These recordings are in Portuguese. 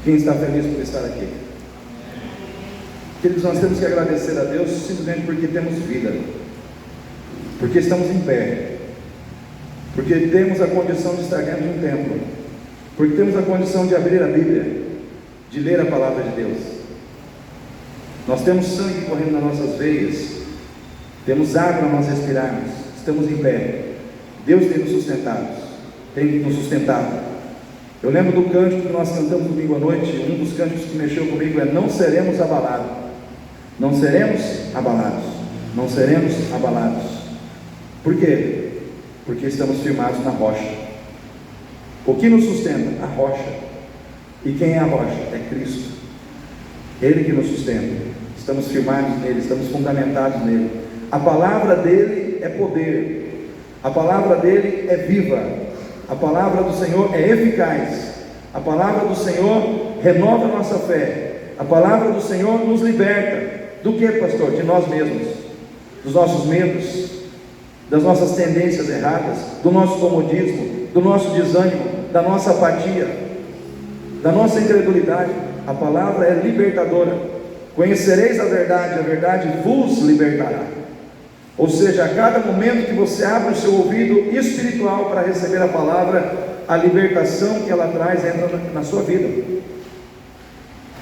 Quem está feliz por estar aqui? Queridos, nós temos que agradecer a Deus simplesmente porque temos vida, porque estamos em pé, porque temos a condição de estar dentro de um templo, porque temos a condição de abrir a Bíblia, de ler a palavra de Deus. Nós temos sangue correndo nas nossas veias, temos ar para nós respirarmos, estamos em pé. Deus tem nos sustentado. Eu lembro do cântico que nós cantamos domingo à noite. Um dos cânticos que mexeu comigo é: não seremos abalados, não seremos abalados, não seremos abalados. Por quê? Porque estamos firmados na rocha. O que nos sustenta? A rocha. E quem é a rocha? É Cristo. Ele que nos sustenta. Estamos firmados nele, estamos fundamentados nele. A palavra dele é poder, a palavra dele é viva, a palavra do Senhor é eficaz, a palavra do Senhor renova a nossa fé, a palavra do Senhor nos liberta. Do que, pastor? De nós mesmos, dos nossos medos, das nossas tendências erradas, do nosso comodismo, do nosso desânimo, da nossa apatia, da nossa incredulidade. A palavra é libertadora. Conhecereis a verdade vos libertará. Ou seja, a cada momento que você abre o seu ouvido espiritual para receber a palavra, a libertação que ela traz entra na sua vida.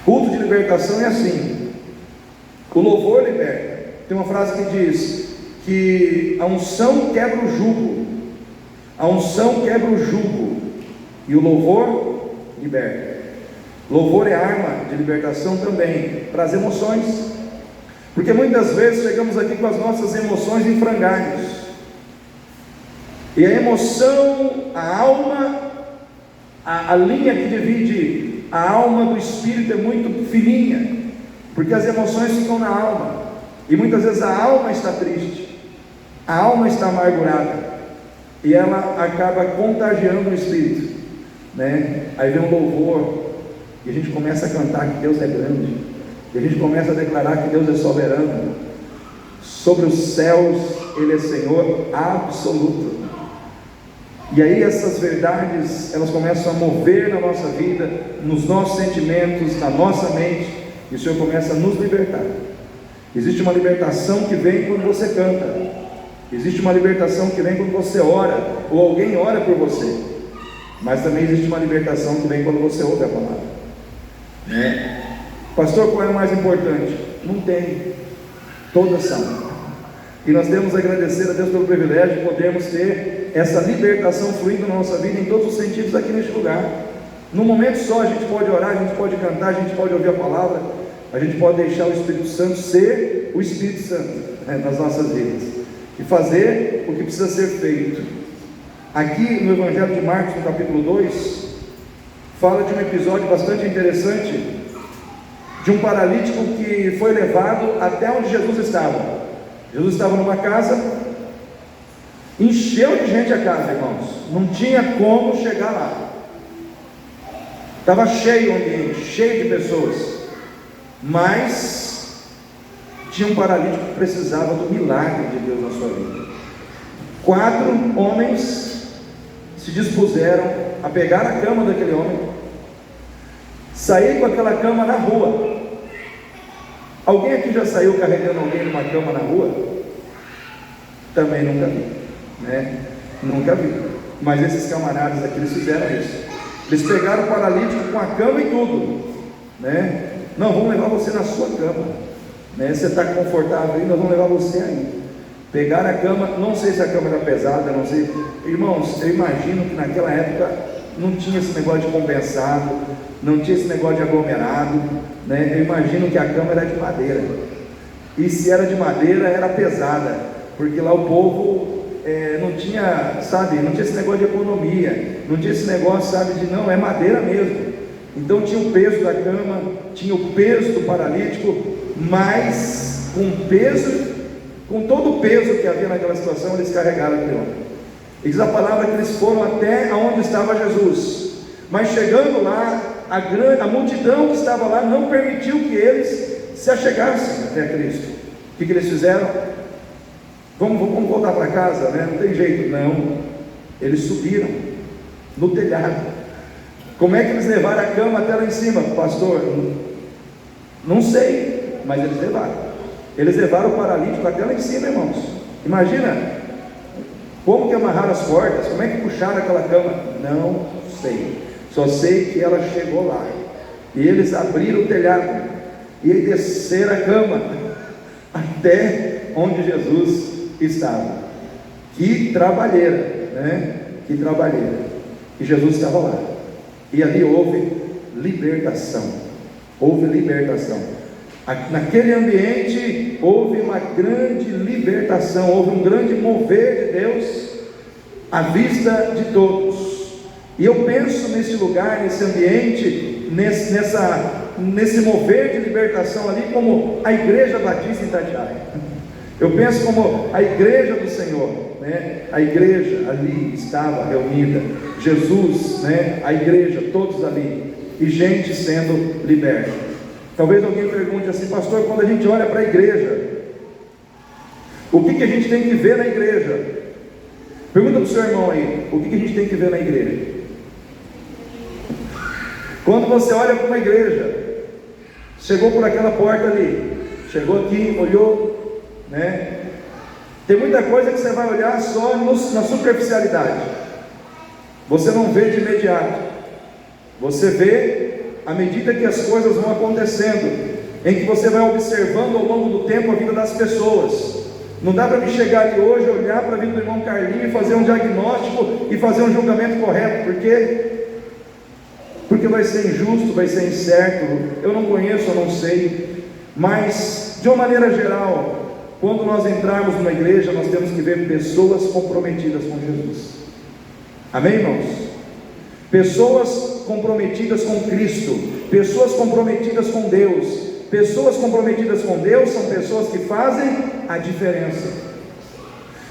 Culto de libertação é assim. O louvor liberta. Tem uma frase que diz que a unção quebra o jugo, a unção quebra o jugo, e o louvor liberta. Louvor é arma de libertação também para as emoções, porque muitas vezes chegamos aqui com as nossas emoções em frangalhos, e a emoção, a alma, a linha que divide a alma do espírito é muito fininha, porque as emoções ficam na alma, e muitas vezes a alma está triste, a alma está amargurada, e ela acaba contagiando o espírito, né? Aí vem um louvor, e a gente começa a cantar que Deus é grande, e a gente começa a declarar que Deus é soberano, sobre os céus Ele é Senhor absoluto, e aí essas verdades, elas começam a mover na nossa vida, nos nossos sentimentos, na nossa mente, e o Senhor começa a nos libertar. Existe uma libertação que vem quando você canta, existe uma libertação que vem quando você ora, ou alguém ora por você, mas também existe uma libertação que vem quando você ouve a palavra, né? Pastor, qual é o mais importante? Não tem, todas são, e nós temos a agradecer a Deus pelo privilégio de podermos ter essa libertação fluindo na nossa vida em todos os sentidos aqui neste lugar. Num momento só a gente pode orar, a gente pode cantar, a gente pode ouvir a palavra, a gente pode deixar o Espírito Santo ser o Espírito Santo, né, nas nossas vidas, e fazer o que precisa ser feito. Aqui no Evangelho de Marcos, no capítulo 2, fala de um episódio bastante interessante, de um paralítico que foi levado até onde Jesus estava. Jesus estava numa casa, encheu de gente a casa, irmãos, não tinha como chegar lá, estava cheio o ambiente, cheio de pessoas, mas tinha um paralítico que precisava do milagre de Deus na sua vida. 4 homens se dispuseram a pegar a cama daquele homem, sair com aquela cama na rua. Alguém aqui já saiu carregando alguém numa cama na rua? Também nunca vi, né? Nunca vi. Mas esses camaradas aqui, eles fizeram isso. Eles pegaram o paralítico com a cama e tudo, né? Não, vamos levar você na sua cama, né? Você está confortável aí, nós vamos levar você aí. Pegaram a cama, não sei se a cama era pesada, não sei. Irmãos, eu imagino que naquela época não tinha esse negócio de compensado, não tinha esse negócio de aglomerado, né? Eu imagino que a cama era de madeira, e se era de madeira era pesada, porque lá o povo não tinha, sabe, não tinha esse negócio de economia, não tinha esse negócio, sabe, de não, é madeira mesmo. Então tinha o peso da cama, tinha o peso do paralítico, mas com todo o peso que havia naquela situação, eles carregaram aquele homem. E diz a palavra que eles foram até onde estava Jesus, mas chegando lá, a multidão que estava lá não permitiu que eles se achegassem até Cristo. O que eles fizeram? Vamos voltar para casa, né? Não tem jeito, não. Eles subiram no telhado, Como é que eles levaram a cama até lá em cima? Pastor, não sei, mas eles levaram. Eles levaram o paralítico até lá em cima, irmãos. Imagina, como que amarraram as portas? Como é que puxaram aquela cama? Não sei, só sei que ela chegou lá. E eles abriram o telhado e desceram a cama até onde Jesus estava. Que trabalheira, né? Que trabalheira. E Jesus estava lá. E ali houve libertação. Houve libertação. Naquele ambiente houve uma grande libertação, houve um grande mover de Deus à vista de todos. E eu penso nesse lugar, nesse ambiente, nesse mover de libertação ali, como a Igreja Batista em Itatiaia. Eu penso como a igreja do Senhor, né? A igreja ali estava reunida, Jesus, né? A igreja, todos ali, e gente sendo liberta. Talvez alguém pergunte assim: pastor, quando a gente olha para a igreja, o que a gente tem que ver na igreja? Pergunta para o seu irmão aí, o que a gente tem que ver na igreja? Quando você olha para uma igreja, chegou por aquela porta ali, chegou aqui, olhou, né? Tem muita coisa que você vai olhar só na superficialidade, você não vê de imediato, você vê à medida que as coisas vão acontecendo, em que você vai observando ao longo do tempo a vida das pessoas. Não dá para me chegar ali hoje, olhar para a vida do irmão Carlinhos e fazer um diagnóstico e fazer um julgamento correto, porque vai ser injusto, vai ser incerto, eu não conheço, eu não sei. Mas de uma maneira geral, quando nós entrarmos numa igreja, nós temos que ver pessoas comprometidas com Jesus. Amém, irmãos? Pessoas comprometidas com Cristo, pessoas comprometidas com Deus. Pessoas comprometidas com Deus são pessoas que fazem a diferença.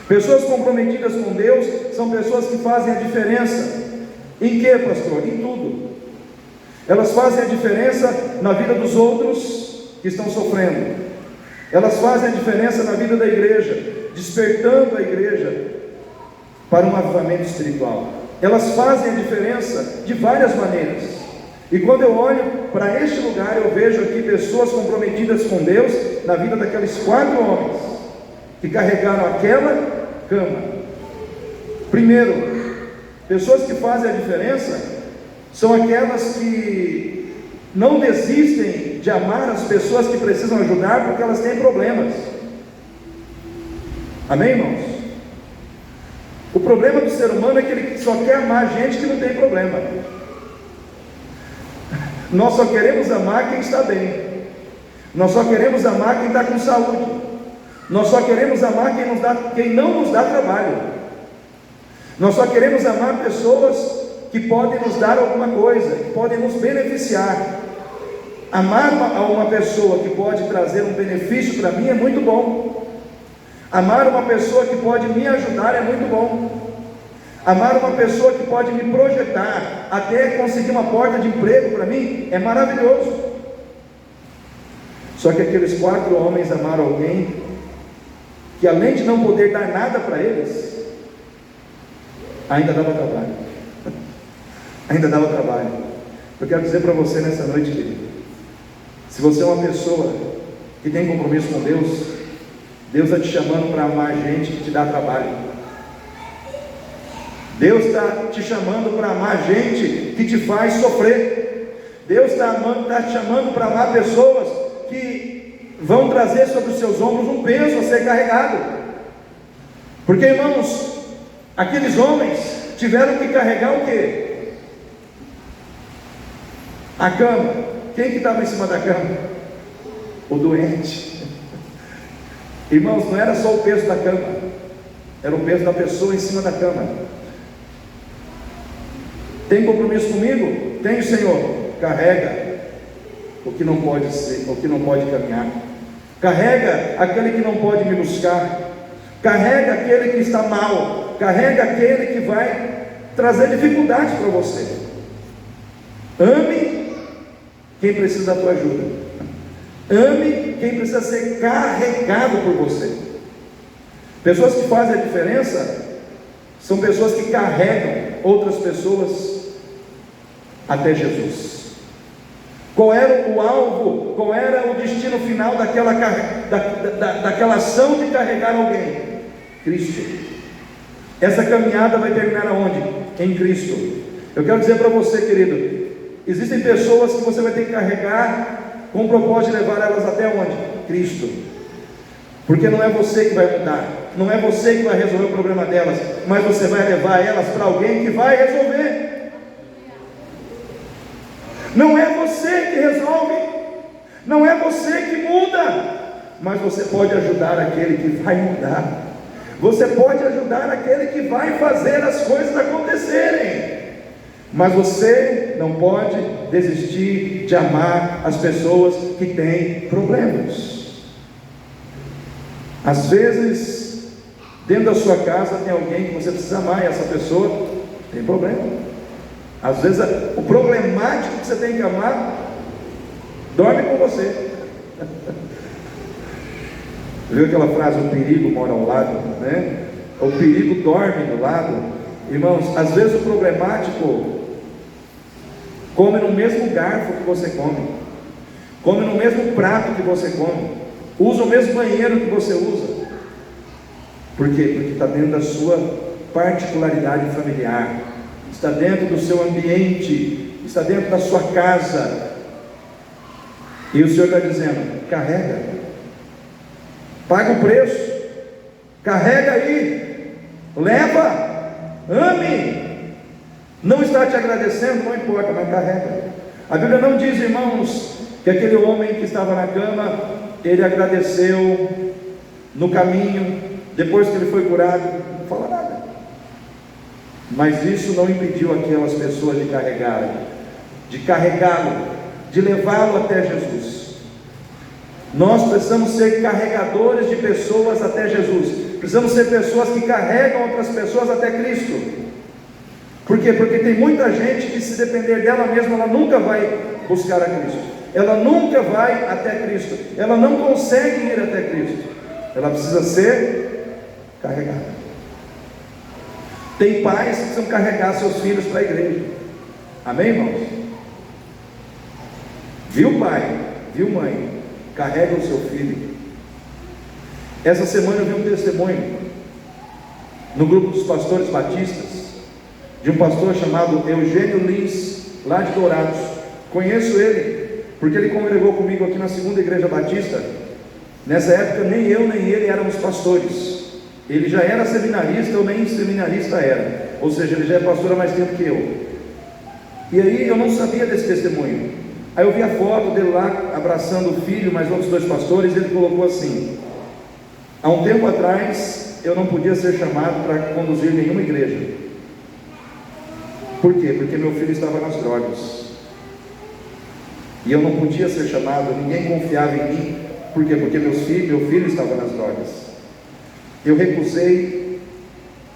Pessoas comprometidas com Deus são pessoas que fazem a diferença. Em que, pastor? Em tudo. Elas fazem a diferença na vida dos outros que estão sofrendo. Elas fazem a diferença na vida da igreja, despertando a igreja para um avivamento espiritual. Elas fazem a diferença de várias maneiras. E quando eu olho para este lugar, eu vejo aqui pessoas comprometidas com Deus na vida daqueles 4 homens que carregaram aquela cama. Primeiro, pessoas que fazem a diferença são aquelas que não desistem de amar as pessoas que precisam ajudar porque elas têm problemas. Amém, irmãos? O problema do ser humano é que ele só quer amar gente que não tem problema. Nós só queremos amar quem está bem. Nós só queremos amar quem está com saúde. Nós só queremos amar quem não nos dá trabalho. Nós só queremos amar pessoas que podem nos dar alguma coisa, que podem nos beneficiar. Amar uma pessoa que pode trazer um benefício para mim é muito bom. Amar uma pessoa que pode me ajudar é muito bom. Amar uma pessoa que pode me projetar até conseguir uma porta de emprego para mim é maravilhoso. Só que aqueles 4 homens amaram alguém que, além de não poder dar nada para eles, ainda dava trabalho. Ainda dava trabalho. Eu quero dizer para você nessa noite, querido, se você é uma pessoa que tem compromisso com Deus, Deus está te chamando para amar gente que te dá trabalho. Deus está te chamando para amar gente que te faz sofrer. Deus está te chamando para amar pessoas que vão trazer sobre os seus ombros um peso a ser carregado. Porque, irmãos, aqueles homens tiveram que carregar o quê? A cama. Quem que estava em cima da cama? O doente. Irmãos, não era só o peso da cama, era o peso da pessoa em cima da cama. Tem compromisso comigo? Tenho, Senhor. Carrega o que não pode ser, o que não pode caminhar. Carrega aquele que não pode me buscar. Carrega aquele que está mal. Carrega aquele que vai trazer dificuldades para você. Ame quem precisa da tua ajuda. Ame quem precisa ser carregado por você. Pessoas que fazem a diferença são pessoas que carregam outras pessoas até Jesus. Qual era o alvo, qual era o destino final daquela ação de carregar alguém? Cristo. Essa caminhada vai terminar aonde? Em Cristo. Eu quero dizer para você, querido, existem pessoas que você vai ter que carregar com o propósito de levar elas até onde? Cristo. Porque não é você que vai mudar, não é você que vai resolver o problema delas, mas você vai levar elas para alguém que vai resolver. Não é você que resolve, não é você que muda, mas você pode ajudar aquele que vai mudar. Você pode ajudar aquele que vai fazer as coisas acontecerem. Mas você não pode desistir de amar as pessoas que têm problemas. Às vezes, dentro da sua casa tem alguém que você precisa amar, e essa pessoa tem problema. Às vezes o problemático que você tem que amar dorme com você. Viu aquela frase, o perigo mora ao lado, né? O perigo dorme do lado. Irmãos, às vezes o problemático come no mesmo garfo que você come no mesmo prato que você come, usa o mesmo banheiro que você usa. Por quê? Porque está dentro da sua particularidade familiar, está dentro do seu ambiente, está dentro da sua casa. E o Senhor está dizendo: carrega, paga o preço, carrega aí, leva, ame. Não está te agradecendo, não importa, mas carrega. A Bíblia não diz, irmãos, que aquele homem que estava na cama, ele agradeceu no caminho, depois que ele foi curado. Não fala nada. Mas isso não impediu aquelas pessoas de carregá-lo, de levá-lo até Jesus. Nós precisamos ser carregadores de pessoas até Jesus. Precisamos ser pessoas que carregam outras pessoas até Cristo. Por quê? Porque tem muita gente que, se depender dela mesma, ela nunca vai buscar a Cristo. Ela nunca vai até Cristo. Ela não consegue ir até Cristo. Ela precisa ser carregada. Tem pais que precisam carregar seus filhos para a igreja. Amém, irmãos? Viu, pai? Viu, mãe? Carrega o seu filho. Essa semana eu vi um testemunho no grupo dos pastores batistas, de um pastor chamado Eugênio Lins, lá de Dourados. Conheço ele, porque ele congregou comigo aqui na segunda igreja batista. Nessa época nem eu nem ele éramos pastores. Ele já era seminarista, eu nem seminarista era. Ou seja, ele já é pastor há mais tempo que eu. E aí eu não sabia desse testemunho. Aí eu vi a foto dele lá abraçando o filho, mais outros dois pastores, e ele colocou assim: há um tempo atrás eu não podia ser chamado para conduzir nenhuma igreja. Por quê? Porque meu filho estava nas drogas, e eu não podia ser chamado, ninguém confiava em mim. Por quê? Porque meu filho estava nas drogas. Eu recusei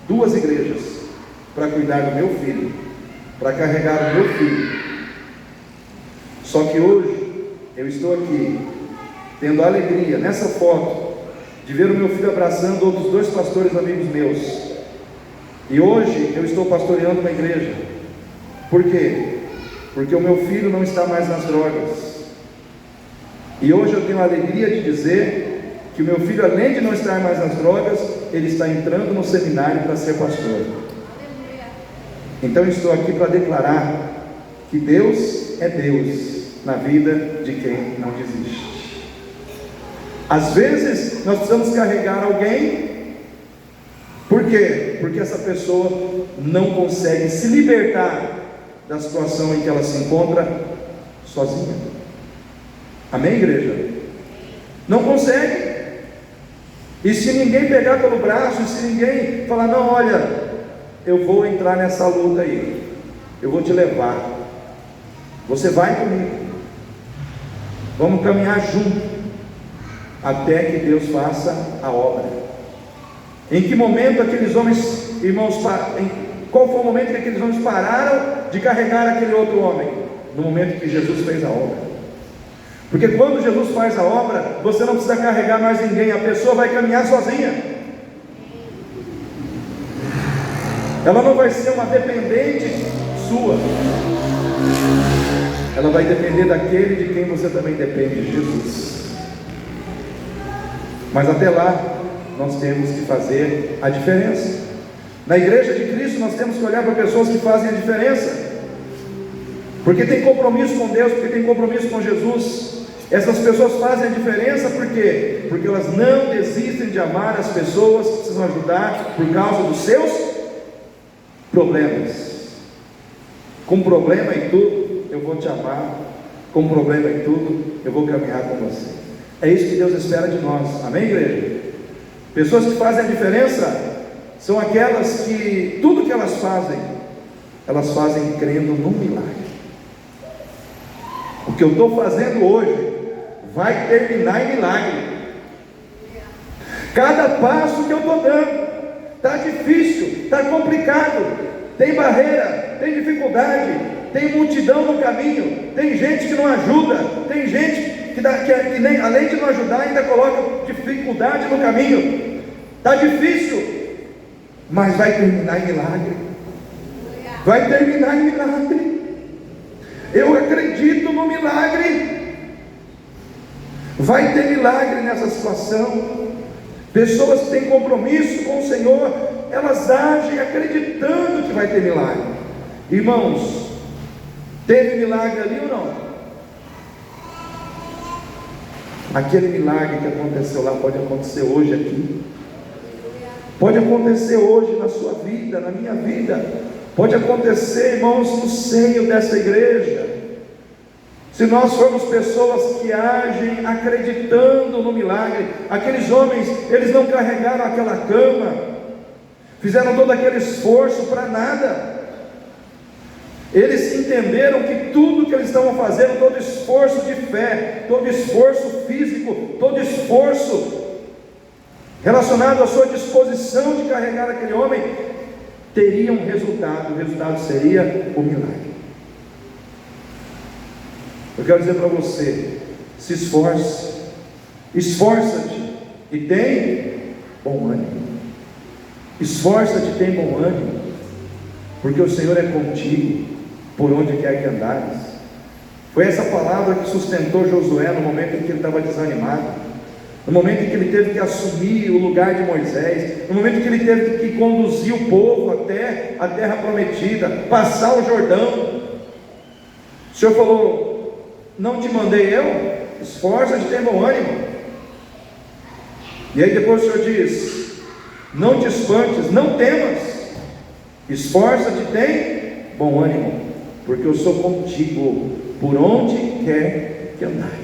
2 igrejas para cuidar do meu filho, para carregar o meu filho. Só que hoje eu estou aqui tendo a alegria, nessa foto, de ver o meu filho abraçando outros 2 pastores amigos meus. E hoje eu estou pastoreando uma igreja. Por quê? Porque o meu filho não está mais nas drogas. E hoje eu tenho a alegria de dizer que o meu filho, além de não estar mais nas drogas, ele está entrando no seminário para ser pastor. Então eu estou aqui para declarar que Deus é Deus na vida de quem não desiste. Às vezes nós precisamos carregar alguém. Por quê? Porque essa pessoa não consegue se libertar da situação em que ela se encontra sozinha. Amém, igreja? Não consegue. E se ninguém pegar pelo braço, e se ninguém falar: não, olha, eu vou entrar nessa luta aí, eu vou te levar, você vai comigo, vamos caminhar junto, até que Deus faça a obra. Em que momento aqueles homens, irmãos, qual foi o momento que aqueles homens pararam de carregar aquele outro homem? No momento que Jesus fez a obra. Porque quando Jesus faz a obra, você não precisa carregar mais ninguém, a pessoa vai caminhar sozinha. Ela não vai ser uma dependente sua. ela vai depender daquele de quem você também depende, Jesus. Mas até lá, nós temos que fazer a diferença. Na igreja de Cristo, nós temos que olhar para pessoas que fazem a diferença, porque tem compromisso com Deus, porque tem compromisso com Jesus. Essas pessoas fazem a diferença por quê? Porque elas não desistem de amar as pessoas que precisam ajudar por causa dos seus problemas. Com problema e tudo, eu vou te amar. Com problema e tudo, eu vou caminhar com você. É isso que Deus espera de nós, amém, igreja? Pessoas que fazem a diferença são aquelas que tudo que elas fazem crendo num milagre. O que eu estou fazendo hoje vai terminar em milagre. Cada passo que eu estou dando está difícil, está complicado, tem barreira, tem dificuldade, tem multidão no caminho, tem gente que não ajuda, tem gente que nem, além de não ajudar, ainda coloca dificuldade no caminho. Está difícil, mas vai terminar em milagre. Vai terminar em milagre. Eu acredito no milagre. Vai ter milagre nessa situação. Pessoas que têm compromisso com o Senhor, elas agem acreditando que vai ter milagre. Irmãos, teve milagre ali ou não? Aquele milagre que aconteceu lá pode acontecer hoje aqui. Pode acontecer hoje na sua vida, na minha vida. Pode acontecer, irmãos, no seio dessa igreja. Se nós formos pessoas que agem acreditando no milagre. Aqueles homens, eles não carregaram aquela cama, fizeram todo aquele esforço para nada. Eles entenderam que tudo que eles estavam fazendo, todo esforço de fé, todo esforço físico, todo esforço relacionado à sua disposição de carregar aquele homem, teria um resultado. O resultado seria o milagre. Eu quero dizer para você: se esforce, esforça-te e tem bom ânimo. Esforça-te e tem bom ânimo, porque o Senhor é contigo por onde quer que andares. Foi essa palavra que sustentou Josué no momento em que ele estava desanimado, no momento em que ele teve que assumir o lugar de Moisés, no momento em que ele teve que conduzir o povo até a terra prometida, passar o Jordão. O Senhor falou: não te mandei eu? Esforça-te e tem bom ânimo. E aí depois o Senhor diz: não te espantes, não temas, esforça-te e tem bom ânimo, porque eu sou contigo por onde quer que andares.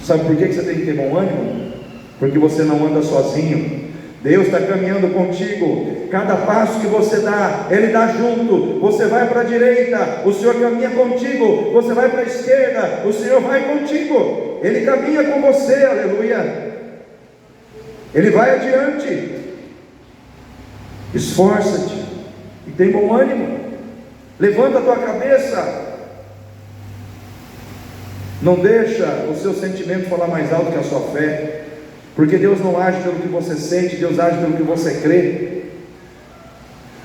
Sabe por que você tem que ter bom ânimo? Porque você não anda sozinho. Deus está caminhando contigo. Cada passo que você dá, Ele dá junto. Você vai para a direita, o Senhor caminha contigo. Você vai para a esquerda, o Senhor vai contigo. Ele caminha com você, aleluia. Ele vai adiante. Esforça-te e tem bom ânimo. Levanta a tua cabeça. Não deixa o seu sentimento falar mais alto que a sua fé, porque Deus não age pelo que você sente, Deus age pelo que você crê.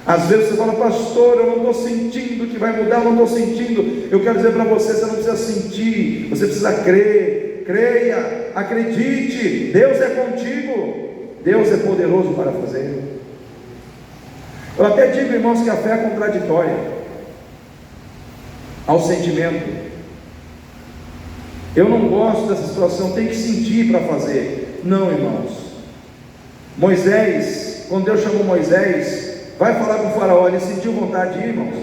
Às vezes você fala: pastor, eu não estou sentindo que vai mudar, eu não estou sentindo. Eu quero dizer para você: você não precisa sentir, você precisa crer. Creia, acredite, Deus é contigo, Deus é poderoso para fazer. Eu até digo, irmãos, que a fé é contraditória ao sentimento. Eu não gosto dessa situação, tem que sentir para fazer. Não, irmãos. Moisés, quando Deus chamou Moisés, vai falar com o faraó, ele sentiu vontade de ir, irmãos?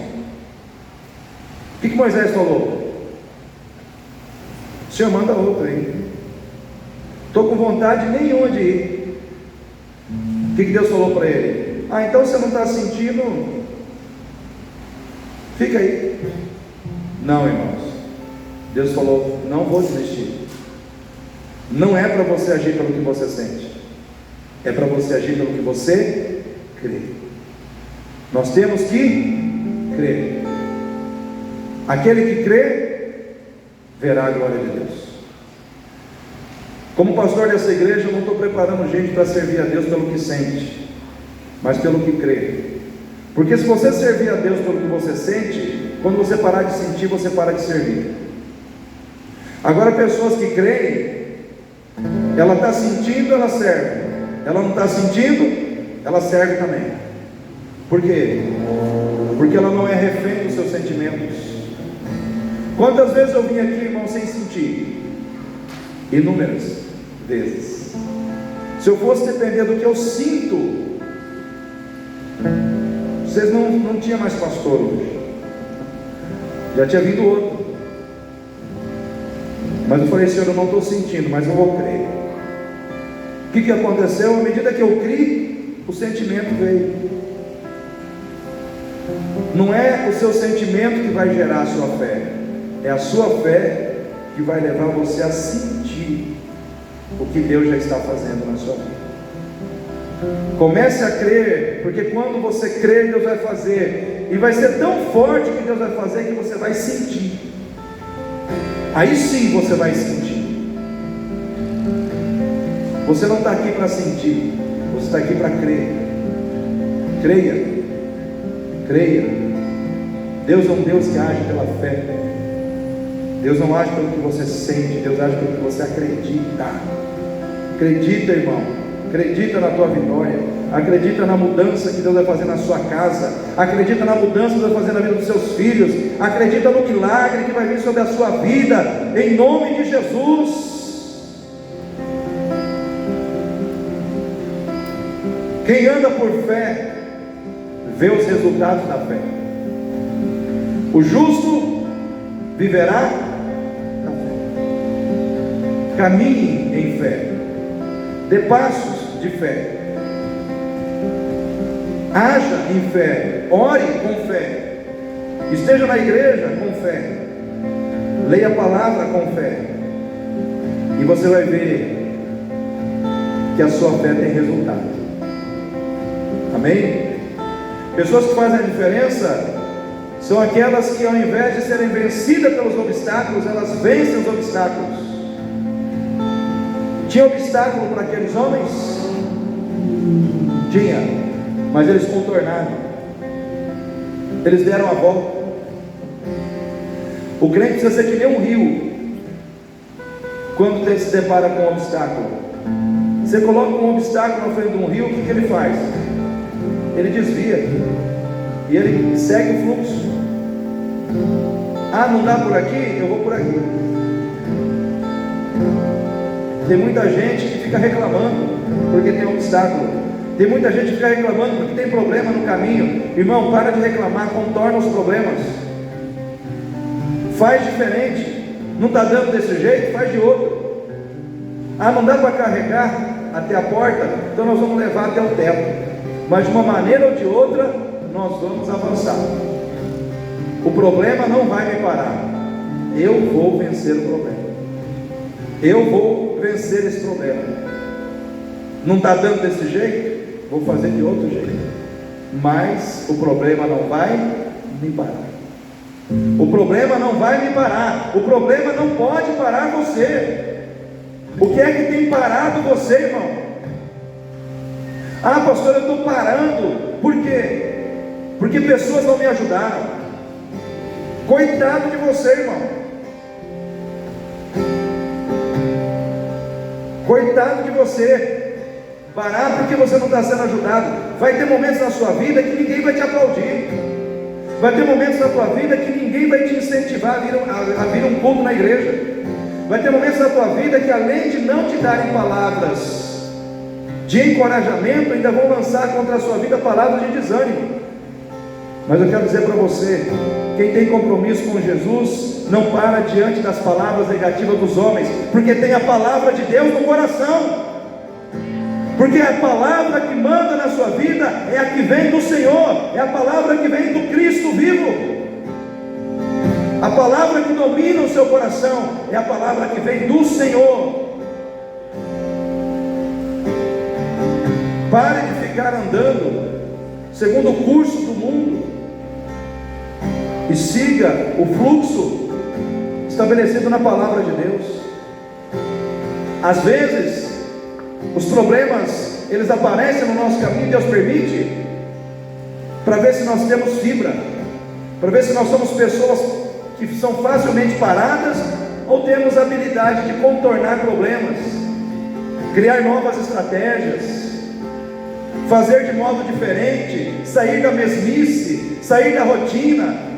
O que Moisés falou? O Senhor manda outro aí. Estou com vontade nenhuma de ir. O que Deus falou para ele? Ah, então você não está sentindo? Fica aí. Não, irmãos. Deus falou: não vou desistir. Não é para você agir pelo que você sente, é para você agir pelo que você crê. Nós temos que crer. Aquele que crê verá a glória de Deus. Como pastor dessa igreja, eu não estou preparando gente para servir a Deus pelo que sente, mas pelo que crê. Porque se você servir a Deus pelo que você sente, quando você parar de sentir, você para de servir. Agora, pessoas que creem, ela está sentindo, ela serve. Ela não está sentindo, ela serve também. Por quê? Porque ela não é refém dos seus sentimentos. Quantas vezes eu vim aqui, irmão, sem sentir? Inúmeras vezes. Se eu fosse depender do que eu sinto, vocês não tinham mais pastor hoje. Já tinha vindo outro. Mas eu falei, Senhor, eu não estou sentindo, mas eu vou crer. O que aconteceu? À medida que eu criei, o sentimento veio. Não é o seu sentimento que vai gerar a sua fé, é a sua fé que vai levar você a sentir o que Deus já está fazendo na sua vida. Comece a crer, porque quando você crer, Deus vai fazer, e vai ser tão forte que Deus vai fazer que você vai sentir. Aí sim você vai sentir. Você não está aqui para sentir, você está aqui para crer. Creia, creia. Deus é um Deus que age pela fé. Deus não age pelo que você sente, Deus age pelo que você acredita. Acredita, irmão. Acredita na tua vitória. Acredita na mudança que Deus vai fazer na sua casa. Acredita na mudança que Deus vai fazer na vida dos seus filhos. Acredita no milagre que vai vir sobre a sua vida, em nome de Jesus. Quem anda por fé vê os resultados da fé. O justo viverá da fé. Caminhe em fé, dê passos de fé, haja em fé, ore com fé, esteja na igreja com fé, leia a palavra com fé, e você vai ver que a sua fé tem resultado. Amém? Pessoas que fazem a diferença são aquelas que, ao invés de serem vencidas pelos obstáculos, elas vencem os obstáculos. Tinha obstáculo para aqueles homens? Tinha, mas eles contornaram, eles deram a volta. O crente precisa ser que nem um rio. Quando ele se depara com um obstáculo, você coloca um obstáculo na frente de um rio, o que ele faz? Ele desvia e ele segue o fluxo. Ah, não dá por aqui? Eu vou por aqui. Tem muita gente que fica reclamando porque tem obstáculo. Tem muita gente que fica reclamando porque tem problema no caminho. Irmão, para de reclamar, contorna os problemas. Faz diferente. Não está dando desse jeito? Faz de outro. Ah, não dá para carregar até a porta? Então nós vamos levar até o teto. Mas de uma maneira ou de outra, nós vamos avançar. O problema não vai me parar. Eu vou vencer o problema. Eu vou vencer esse problema. Não está dando desse jeito? Vou fazer de outro jeito. Mas o problema não vai me parar. O problema não vai me parar. O problema não pode parar você. O que é que tem parado você, irmão? Ah, pastor, eu estou parando. Por quê? Porque pessoas não me ajudaram. Coitado de você, irmão. Coitado de você. Parar porque você não está sendo ajudado. Vai ter momentos na sua vida que ninguém vai te aplaudir. Vai ter momentos na tua vida que ninguém vai te incentivar a vir um culto na igreja. Vai ter momentos na tua vida que, além de não te darem palavras de encorajamento, ainda vão lançar contra a sua vida palavras de desânimo. Mas eu quero dizer para você, quem tem compromisso com Jesus não para diante das palavras negativas dos homens, porque tem a palavra de Deus no coração. Porque a palavra que manda na sua vida é a que vem do Senhor, é a palavra que vem do Cristo vivo. A palavra que domina o seu coração é a palavra que vem do Senhor. Pare de ficar andando segundo o curso do mundo e siga o fluxo estabelecido na palavra de Deus. Às vezes os problemas, eles aparecem no nosso caminho, Deus permite, para ver se nós temos fibra, para ver se nós somos pessoas que são facilmente paradas, ou temos a habilidade de contornar problemas, criar novas estratégias, fazer de modo diferente, sair da mesmice, sair da rotina.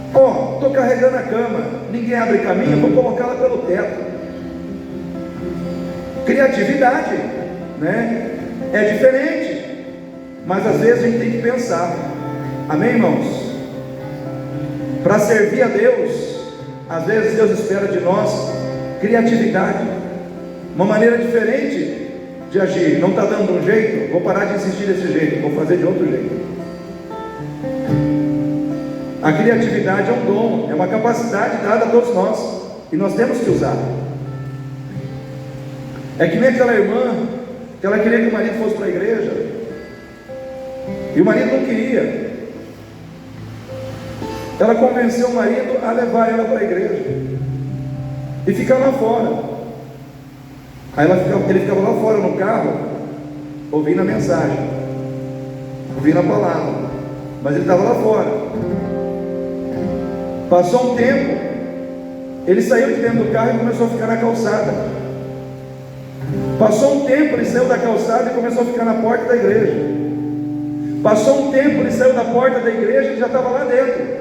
Estou carregando a cama, ninguém abre caminho, vou colocá-la pelo teto. Criatividade, né? É diferente, mas às vezes a gente tem que pensar. Amém, irmãos? Para servir a Deus, às vezes Deus espera de nós criatividade, uma maneira diferente de agir. Não está dando um jeito, vou parar de insistir desse jeito, vou fazer de outro jeito. A criatividade é um dom, é uma capacidade dada a todos nós, e nós temos que usar. É que nem aquela irmã, que ela queria que o marido fosse para a igreja, e o marido não queria. Ela convenceu o marido a levar ela para a igreja e ficar lá fora. Aí ele ficava lá fora no carro, ouvindo a mensagem, ouvindo a palavra, mas ele estava lá fora. Passou um tempo, ele saiu de dentro do carro e começou a ficar na calçada. Passou um tempo, ele saiu da calçada e começou a ficar na porta da igreja. Passou um tempo, ele saiu da porta da igreja e já estava lá dentro.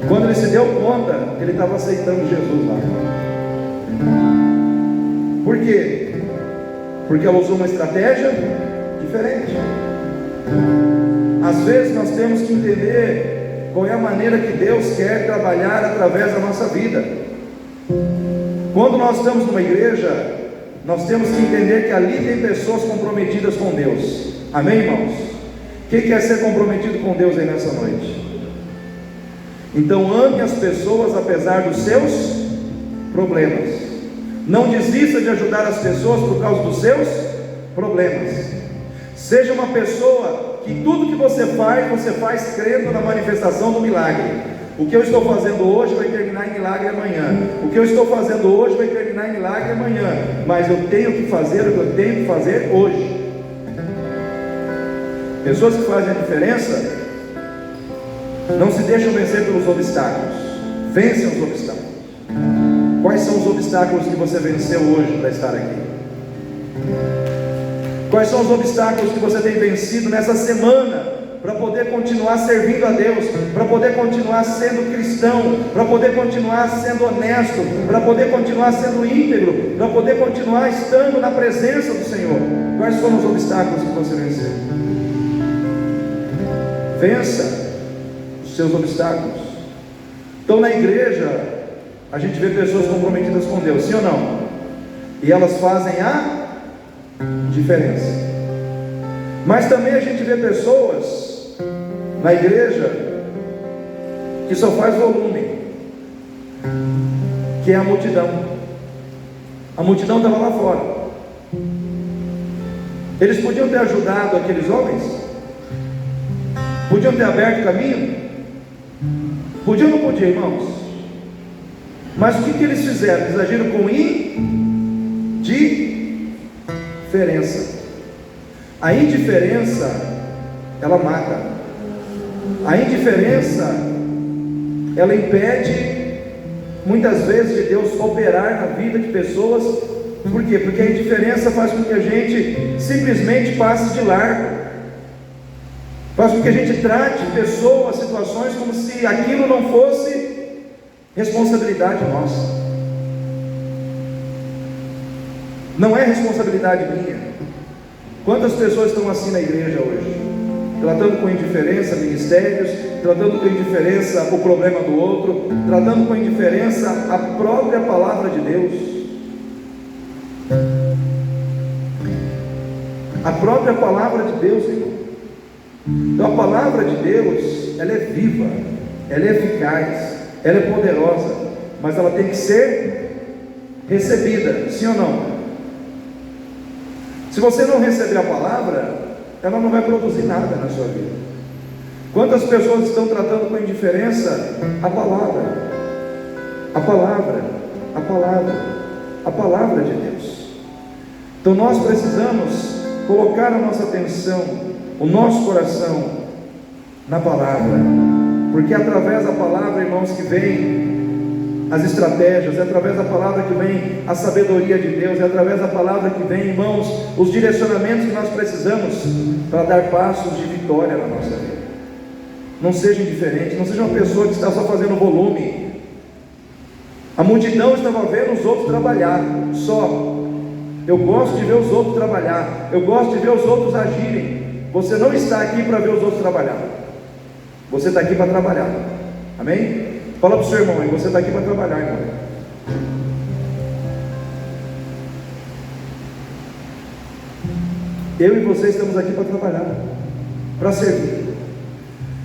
Quando ele se deu conta, ele estava aceitando Jesus lá. Por quê? Porque ela usou uma estratégia diferente. Às vezes nós temos que entender qual é a maneira que Deus quer trabalhar através da nossa vida. Quando nós estamos numa igreja, nós temos que entender que ali tem pessoas comprometidas com Deus. Amém, irmãos? Quem quer ser comprometido com Deus aí nessa noite? Então ame as pessoas apesar dos seus problemas. Não desista de ajudar as pessoas por causa dos seus problemas. Seja uma pessoa que tudo que você faz crendo na manifestação do milagre. O que eu estou fazendo hoje vai terminar em milagre amanhã. O que eu estou fazendo hoje vai terminar em milagre amanhã. Mas eu tenho que fazer o que eu tenho que fazer hoje. Pessoas que fazem a diferença não se deixam vencer pelos obstáculos, vencem os obstáculos. Quais são os obstáculos que você venceu hoje para estar aqui? Quais são os obstáculos que você tem vencido nessa semana para poder continuar servindo a Deus, para poder continuar sendo cristão, para poder continuar sendo honesto, para poder continuar sendo íntegro, para poder continuar estando na presença do Senhor? Quais foram os obstáculos que você venceu? Vença os seus obstáculos. Então na igreja a gente vê pessoas comprometidas com Deus, sim ou não? E elas fazem a diferença. Mas também a gente vê pessoas na igreja que só faz volume, que é a multidão. A multidão estava lá fora. Eles podiam ter ajudado aqueles homens, podiam ter aberto o caminho, podiam ou não podiam, irmãos? Mas o que eles fizeram? Eles agiram com indiferença. A indiferença, ela mata. A indiferença, ela impede muitas vezes de Deus operar na vida de pessoas. Por quê? Porque a indiferença faz com que a gente simplesmente passe de largo, faz com que a gente trate pessoas, situações como se aquilo não fosse responsabilidade nossa. Não é responsabilidade minha. Quantas pessoas estão assim na igreja hoje? Tratando com indiferença ministérios, tratando com indiferença o problema do outro, tratando com indiferença a própria palavra de Deus. A própria palavra de Deus, irmão. Então a palavra de Deus, ela é viva, ela é eficaz, ela é poderosa, mas ela tem que ser recebida, sim ou não? Se você não receber a palavra, ela não vai produzir nada na sua vida. Quantas pessoas estão tratando com indiferença a palavra? A palavra, a palavra, a palavra de Deus. Então nós precisamos colocar a nossa atenção o nosso coração na palavra, porque é através da palavra, irmãos, que vem as estratégias, é através da palavra que vem a sabedoria de Deus, é através da palavra que vem, irmãos, os direcionamentos que nós precisamos para dar passos de vitória na nossa vida. Não seja indiferente, não seja uma pessoa que está só fazendo volume. A multidão estava vendo os outros trabalhar, só. Eu gosto de ver os outros trabalhar, eu gosto de ver os outros agirem. Você não está aqui para ver os outros trabalhar, você está aqui para trabalhar, amém? Fala para o seu irmão, você está aqui para trabalhar, irmão. Eu e você estamos aqui para trabalhar, para servir.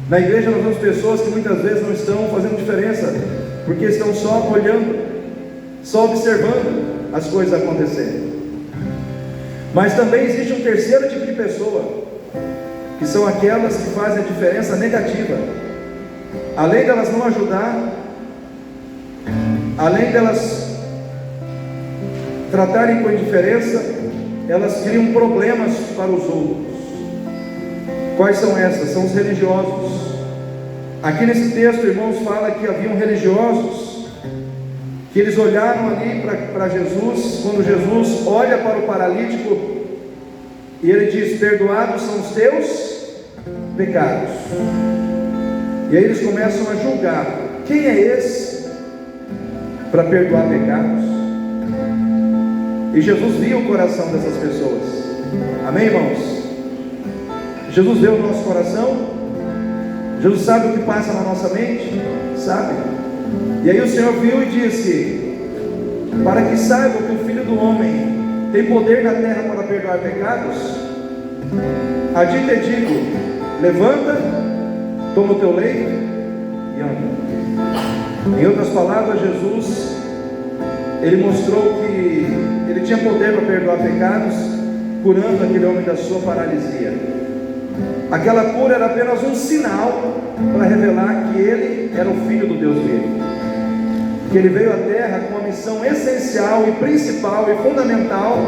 Na igreja nós vemos pessoas que muitas vezes não estão fazendo diferença, porque estão só olhando, só observando as coisas acontecerem. Mas também existe um terceiro tipo de pessoa, que são aquelas que fazem a diferença negativa. Além delas não ajudar, além delas tratarem com indiferença, elas criam problemas para os outros. Quais são essas? São os religiosos. Aqui nesse texto, irmãos, fala que haviam religiosos, que eles olharam ali para Jesus, quando Jesus olha para o paralítico, e ele diz: perdoados são os teus pecados. E aí eles começam a julgar: quem é esse para perdoar pecados? E Jesus viu o coração dessas pessoas, amém, irmãos? Jesus vê o nosso coração, Jesus sabe o que passa na nossa mente, sabe? E aí o Senhor viu e disse: para que saibam que o Filho do Homem tem poder na terra para perdoar pecados, a ti te digo, levanta, toma o teu leito e anda. Em outras palavras, Jesus, ele mostrou que ele tinha poder para perdoar pecados, curando aquele homem da sua paralisia. Aquela cura era apenas um sinal para revelar que ele era o Filho do Deus vivo, que ele veio à terra com uma missão essencial e principal e fundamental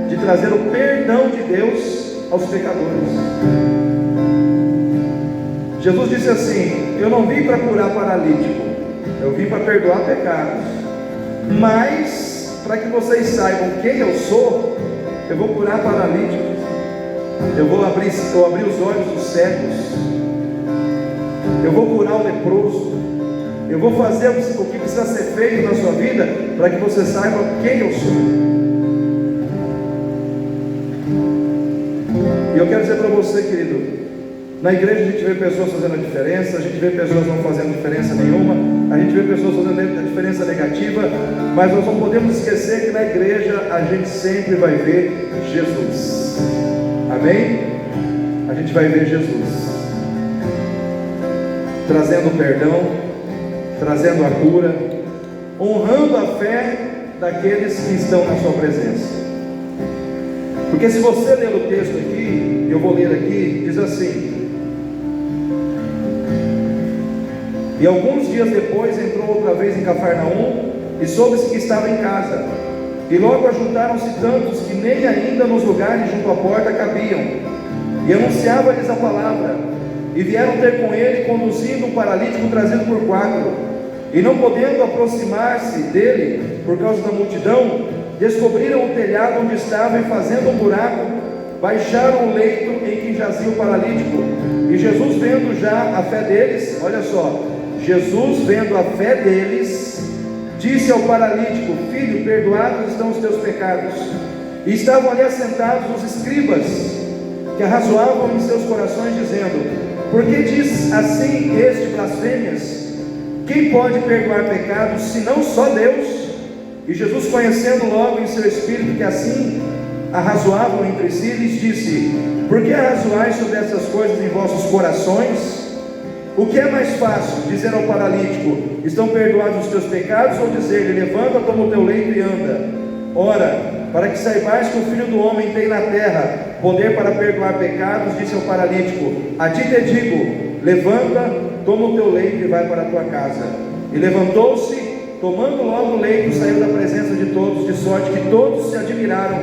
de trazer o perdão de Deus aos pecadores. Jesus disse assim: eu não vim para curar paralítico, eu vim para perdoar pecados, mas para que vocês saibam quem eu sou, eu vou curar paralíticos, eu vou abrir os olhos dos cegos, eu vou curar o leproso, eu vou fazer o que precisa ser feito na sua vida, para que você saiba quem eu sou. E eu quero dizer para você, querido, na igreja a gente vê pessoas fazendo a diferença, a gente vê pessoas não fazendo diferença nenhuma, a gente vê pessoas fazendo a diferença negativa, mas nós não podemos esquecer que na igreja a gente sempre vai ver Jesus, amém? A gente vai ver Jesus trazendo o perdão, trazendo a cura, honrando a fé daqueles que estão na sua presença. Porque se você ler o texto aqui, eu vou ler aqui, diz assim: e alguns dias depois entrou outra vez em Cafarnaum, e soube-se que estava em casa, e logo ajuntaram-se tantos que nem ainda nos lugares junto à porta cabiam, e anunciava-lhes a palavra, e vieram ter com ele, conduzindo um paralítico trazido por 4, e não podendo aproximar-se dele por causa da multidão, descobriram o telhado onde estava, e fazendo um buraco, baixaram o leito em que jazia o paralítico. E Jesus, vendo já a fé deles, olha só, Jesus, vendo a fé deles, disse ao paralítico: filho, perdoados estão os teus pecados. E estavam ali assentados os escribas, que arrazoavam em seus corações, dizendo: por que diz assim este blasfêmias? Quem pode perdoar pecados, senão só Deus? E Jesus, conhecendo logo em seu espírito que assim arrazoavam entre si, lhes disse: por que arrazoais sobre essas coisas em vossos corações? O que é mais fácil, dizer ao paralítico: estão perdoados os teus pecados, ou dizer-lhe: levanta, toma o teu leito e anda? Ora, para que saibais que o Filho do Homem tem na terra poder para perdoar pecados, disse ao paralítico: a ti te digo, levanta, toma o teu leito e vai para a tua casa. E levantou-se, tomando logo o leito, saiu da presença de todos, de sorte que todos se admiraram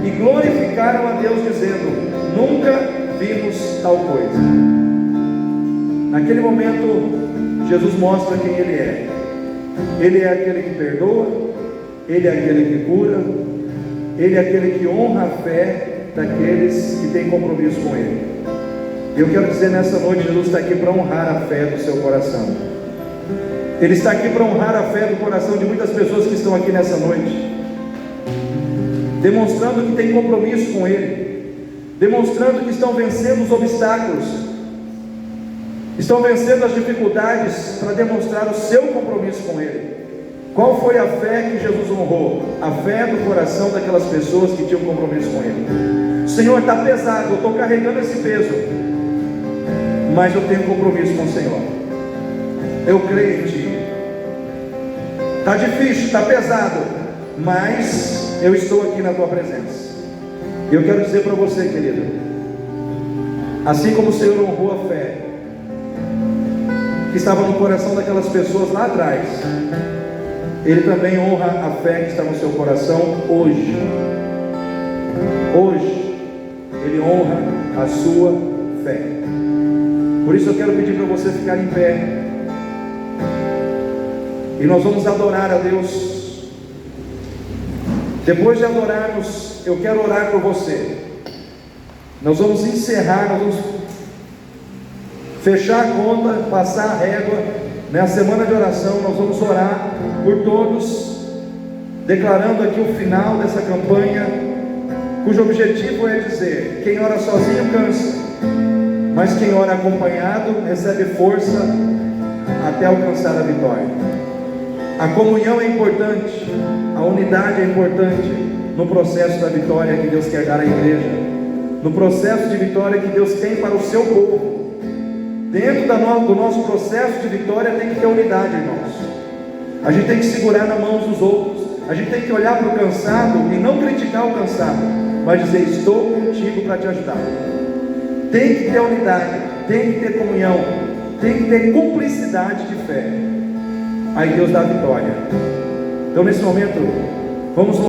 e glorificaram a Deus, dizendo: nunca vimos tal coisa. Naquele momento, Jesus mostra quem Ele é. Ele é aquele que perdoa, Ele é aquele que cura, Ele é aquele que honra a fé daqueles que têm compromisso com Ele. Eu quero dizer nessa noite, Jesus está aqui para honrar a fé do seu coração. Ele está aqui para honrar a fé do coração de muitas pessoas que estão aqui nessa noite, demonstrando que têm compromisso com Ele, demonstrando que estão vencendo os obstáculos, estão vencendo as dificuldades para demonstrar o seu compromisso com Ele. Qual foi a fé que Jesus honrou? A fé do coração daquelas pessoas que tinham compromisso com Ele. Senhor, está pesado, eu estou carregando esse peso, mas eu tenho compromisso com o Senhor. Eu creio em Ti. Está difícil, está pesado, mas eu estou aqui na Tua presença. E eu quero dizer para você, querido, assim como o Senhor honrou a fé que estava no coração daquelas pessoas lá atrás, Ele também honra a fé que está no seu coração hoje. Hoje, Ele honra a sua fé. Por isso eu quero pedir para você ficar em pé, e nós vamos adorar a Deus. Depois de adorarmos, eu quero orar por você. Nós vamos encerrar, nós vamos fechar a conta, passar a régua. Na semana de oração, nós vamos orar por todos, declarando aqui o final dessa campanha, cujo objetivo é dizer: quem ora sozinho cansa, mas quem ora acompanhado recebe força até alcançar a vitória. A comunhão é importante, a unidade é importante no processo da vitória que Deus quer dar à igreja, no processo de vitória que Deus tem para o seu povo. Dentro do nosso processo de vitória tem que ter unidade, irmãos. A gente tem que segurar na mão dos outros, a gente tem que olhar para o cansado e não criticar o cansado, mas dizer: estou contigo para te ajudar. Tem que ter unidade, tem que ter comunhão, tem que ter cumplicidade de fé. Aí Deus dá a vitória. Então nesse momento, vamos